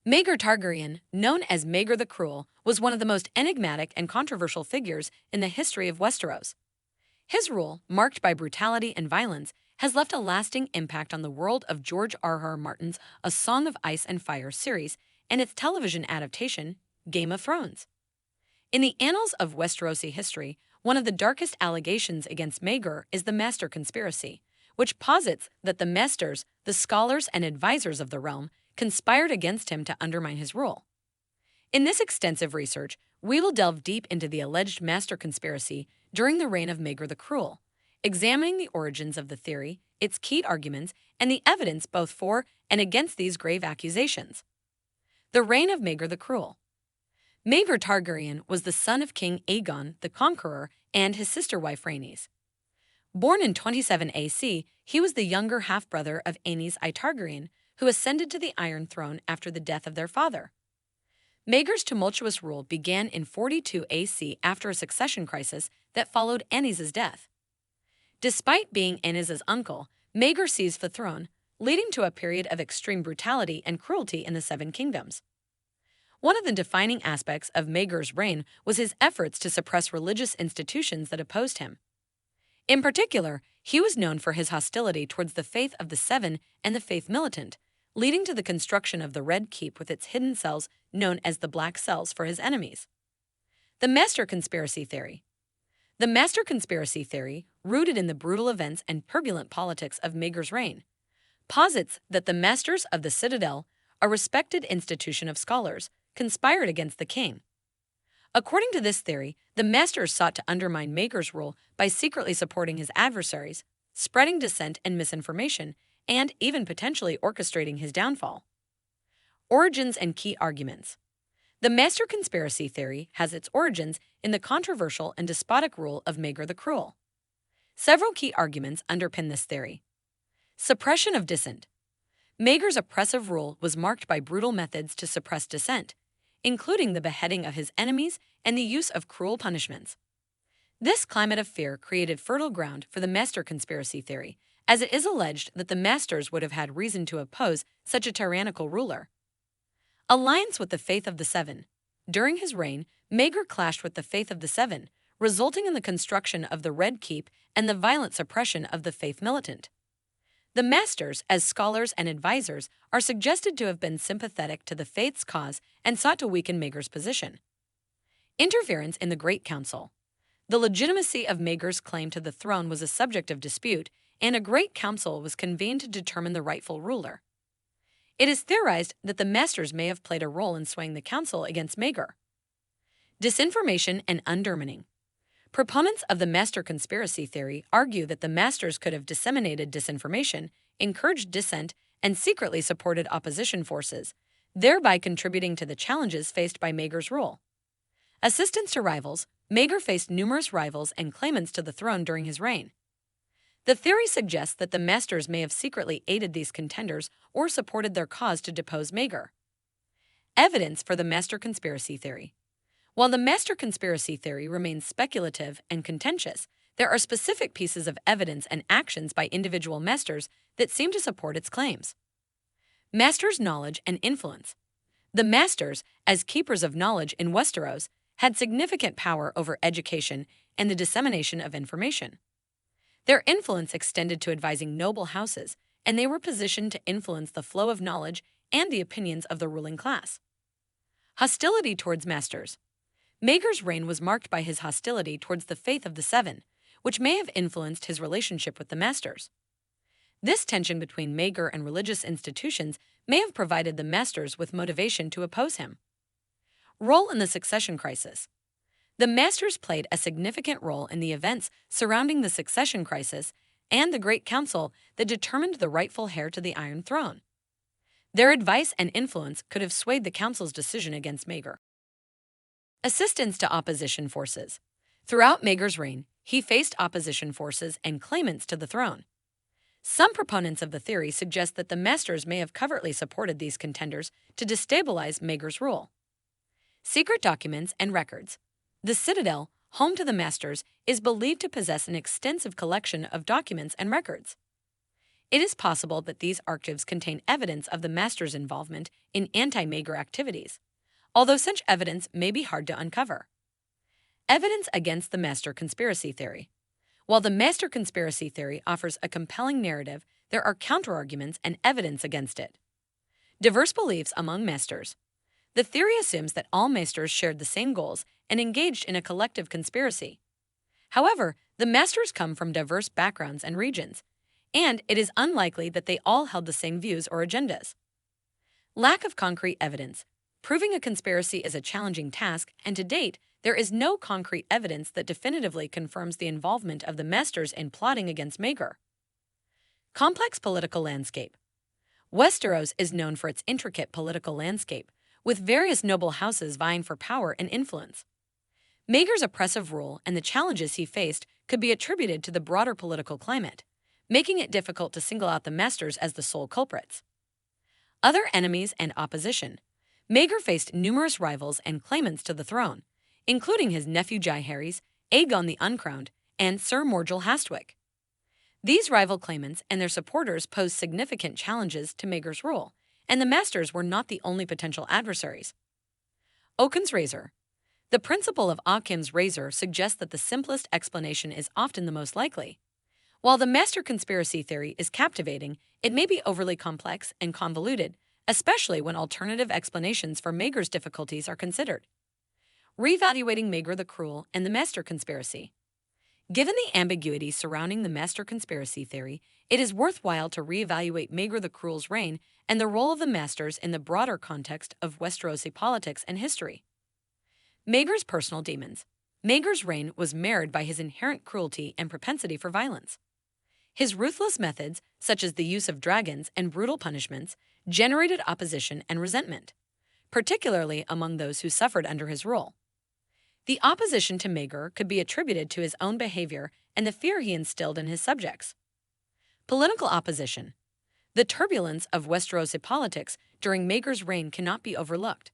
Maegor Targaryen, known as Maegor the Cruel, was one of the most enigmatic and controversial figures in the history of Westeros. His rule, marked by brutality and violence, has left a lasting impact on the world of George R. Martin's A Song of Ice and Fire series and its television adaptation, Game of Thrones. In the annals of Westerosi history, one of the darkest allegations against Maegor is the Master Conspiracy, which posits that the Masters, the scholars and advisors of the realm, conspired against him to undermine his rule. In this extensive research, we will delve deep into the alleged Master Conspiracy during the reign of Maegor the Cruel, examining the origins of the theory, its key arguments, and the evidence both for and against these grave accusations. The reign of Maegor the Cruel. Maegor Targaryen was the son of King Aegon the Conqueror and his sister wife Rhaenys. Born in 27 AC, he was the younger half-brother of Aenys I Targaryen, who ascended to the Iron Throne after the death of their father. Maegor's tumultuous rule began in 42 AC after a succession crisis that followed Aenys' death. Despite being Aenys' uncle, Maegor seized the throne, leading to a period of extreme brutality and cruelty in the Seven Kingdoms. One of the defining aspects of Maegor's reign was his efforts to suppress religious institutions that opposed him. In particular, he was known for his hostility towards the faith of the Seven and the faith militant, leading to the construction of the Red Keep with its hidden cells known as the Black Cells for his enemies. The Master Conspiracy Theory. The Master Conspiracy Theory, rooted in the brutal events and turbulent politics of Maegor's reign, posits that the Masters of the Citadel, a respected institution of scholars, conspired against the king. According to this theory, the Masters sought to undermine Maegor's rule by secretly supporting his adversaries, spreading dissent and misinformation, and even potentially orchestrating his downfall. Origins and key arguments. The Master Conspiracy Theory has its origins in the controversial and despotic rule of Maegor the Cruel. Several key arguments underpin this theory. Suppression of dissent. Maegor's oppressive rule was marked by brutal methods to suppress dissent, including the beheading of his enemies and the use of cruel punishments. This climate of fear created fertile ground for the Master Conspiracy Theory, as it is alleged that the Masters would have had reason to oppose such a tyrannical ruler. Alliance with the faith of the Seven. During his reign, Maegor clashed with the faith of the Seven, resulting in the construction of the Red Keep and the violent suppression of the faith militant. The Masters, as scholars and advisors, are suggested to have been sympathetic to the faith's cause and sought to weaken Maegor's position. Interference in the Great Council. The legitimacy of Maegor's claim to the throne was a subject of dispute, and a Great Council was convened to determine the rightful ruler. It is theorized that the Masters may have played a role in swaying the council against Maegor. Disinformation and undermining. Proponents of the Master Conspiracy Theory argue that the Masters could have disseminated disinformation, encouraged dissent, and secretly supported opposition forces, thereby contributing to the challenges faced by Maegor's rule. Assistance to rivals. Maegor faced numerous rivals and claimants to the throne during his reign. The theory suggests that the Masters may have secretly aided these contenders or supported their cause to depose Maegor. Evidence for the Master Conspiracy Theory. While the Master Conspiracy Theory remains speculative and contentious, there are specific pieces of evidence and actions by individual Masters that seem to support its claims. Masters' knowledge and influence. The Masters, as keepers of knowledge in Westeros, had significant power over education and the dissemination of information. Their influence extended to advising noble houses, and they were positioned to influence the flow of knowledge and the opinions of the ruling class. Hostility towards Masters. Maegor's reign was marked by his hostility towards the faith of the Seven, which may have influenced his relationship with the Masters. This tension between Maegor and religious institutions may have provided the Masters with motivation to oppose him. Role in the succession crisis. The Masters played a significant role in the events surrounding the succession crisis and the Great Council that determined the rightful heir to the Iron Throne. Their advice and influence could have swayed the council's decision against Maegor. Assistance to opposition forces. Throughout Maegor's reign, he faced opposition forces and claimants to the throne. Some proponents of the theory suggest that the Masters may have covertly supported these contenders to destabilize Maegor's rule. Secret documents and records. The Citadel, home to the Masters, is believed to possess an extensive collection of documents and records. It is possible that these archives contain evidence of the Master's involvement in anti-Maegor activities, although such evidence may be hard to uncover. Evidence against the Master conspiracy theory. While the Master conspiracy theory offers a compelling narrative, there are counterarguments and evidence against it. Diverse beliefs among Masters. The theory assumes that all Masters shared the same goals and engaged in a collective conspiracy. However, the Masters come from diverse backgrounds and regions, and it is unlikely that they all held the same views or agendas. Lack of concrete evidence. Proving a conspiracy is a challenging task, and to date, there is no concrete evidence that definitively confirms the involvement of the Masters in plotting against Maegor. Complex political landscape. Westeros is known for its intricate political landscape, with various noble houses vying for power and influence. Maegor's oppressive rule and the challenges he faced could be attributed to the broader political climate, making it difficult to single out the Masters as the sole culprits. Other enemies and opposition. Maegor faced numerous rivals and claimants to the throne, including his nephew Jaehaerys, Aegon the Uncrowned, and Sir Morgil Hastwyck. These rival claimants and their supporters posed significant challenges to Maegor's rule, and the Masters were not the only potential adversaries. Occam's razor. The principle of Occam's razor suggests that the simplest explanation is often the most likely. While the Master conspiracy theory is captivating, it may be overly complex and convoluted, especially when alternative explanations for Maegor's difficulties are considered. Reevaluating Maegor the Cruel and the Master conspiracy. Given the ambiguity surrounding the Master conspiracy theory, it is worthwhile to reevaluate Maegor the Cruel's reign and the role of the Masters in the broader context of Westerosi politics and history. Maegor's personal demons. Maegor's reign was marred by his inherent cruelty and propensity for violence. His ruthless methods, such as the use of dragons and brutal punishments, generated opposition and resentment, particularly among those who suffered under his rule. The opposition to Maegor could be attributed to his own behavior and the fear he instilled in his subjects. Political opposition. The turbulence of Westerosi politics during Maegor's reign cannot be overlooked.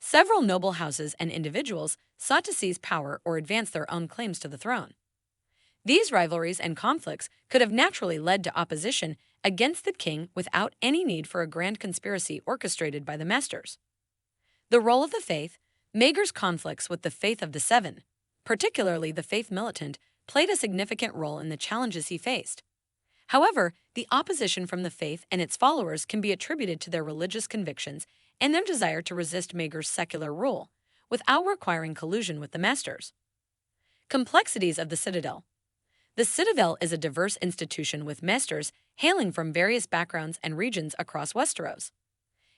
Several noble houses and individuals sought to seize power or advance their own claims to the throne. These rivalries and conflicts could have naturally led to opposition against the king without any need for a grand conspiracy orchestrated by the Masters. The role of the faith. Maegor's conflicts with the faith of the Seven, particularly the faith militant, played a significant role in the challenges he faced. However, the opposition from the faith and its followers can be attributed to their religious convictions and their desire to resist Maegor's secular rule, without requiring collusion with the Masters. Complexities of the Citadel. The Citadel is a diverse institution with Masters hailing from various backgrounds and regions across Westeros.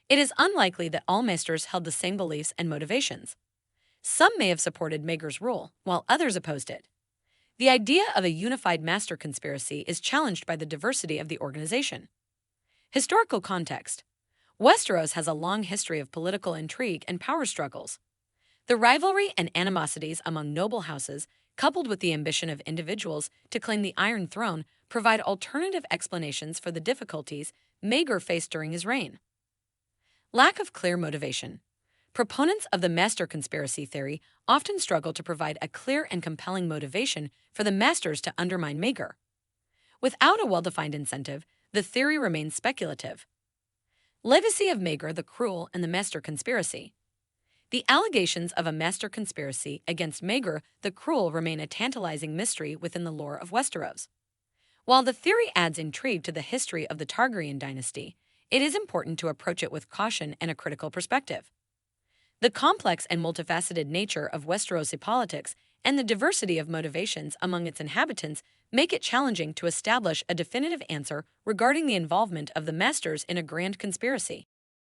It is unlikely that all Masters held the same beliefs and motivations. Some may have supported Maegor's rule, while others opposed it. The idea of a unified Master conspiracy is challenged by the diversity of the organization. Historical context. Westeros has a long history of political intrigue and power struggles. The rivalry and animosities among noble houses, coupled with the ambition of individuals to claim the Iron Throne, provide alternative explanations for the difficulties Maegor faced during his reign. Lack of clear motivation. Proponents of the Master conspiracy theory often struggle to provide a clear and compelling motivation for the Masters to undermine Maegor. Without a well-defined incentive, the theory remains speculative. Legacy of Maegor the Cruel and the Master conspiracy. The allegations of a Master conspiracy against Maegor the Cruel remain a tantalizing mystery within the lore of Westeros. While the theory adds intrigue to the history of the Targaryen dynasty, it is important to approach it with caution and a critical perspective. The complex and multifaceted nature of Westerosi politics and the diversity of motivations among its inhabitants make it challenging to establish a definitive answer regarding the involvement of the Masters in a grand conspiracy.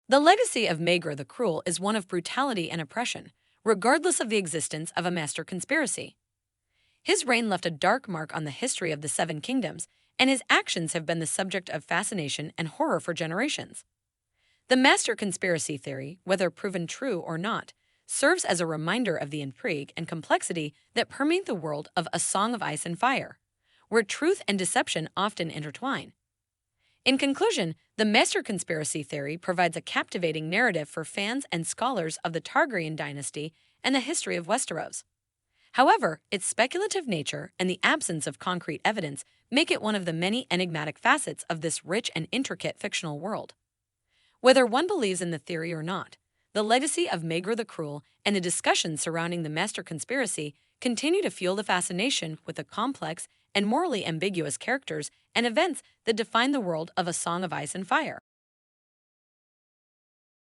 The legacy of Maegor the Cruel is one of brutality and oppression, regardless of the existence of a Master conspiracy. His reign left a dark mark on the history of the Seven Kingdoms, and his actions have been the subject of fascination and horror for generations. The Master conspiracy theory, whether proven true or not, serves as a reminder of the intrigue and complexity that permeate the world of A Song of Ice and Fire, where truth and deception often intertwine. In conclusion, the Master conspiracy theory provides a captivating narrative for fans and scholars of the Targaryen dynasty and the history of Westeros. However, its speculative nature and the absence of concrete evidence make it one of the many enigmatic facets of this rich and intricate fictional world. Whether one believes in the theory or not, the legacy of Maegor the Cruel and the discussions surrounding the Master conspiracy continue to fuel the fascination with the complex and morally ambiguous characters and events that define the world of A Song of Ice and Fire.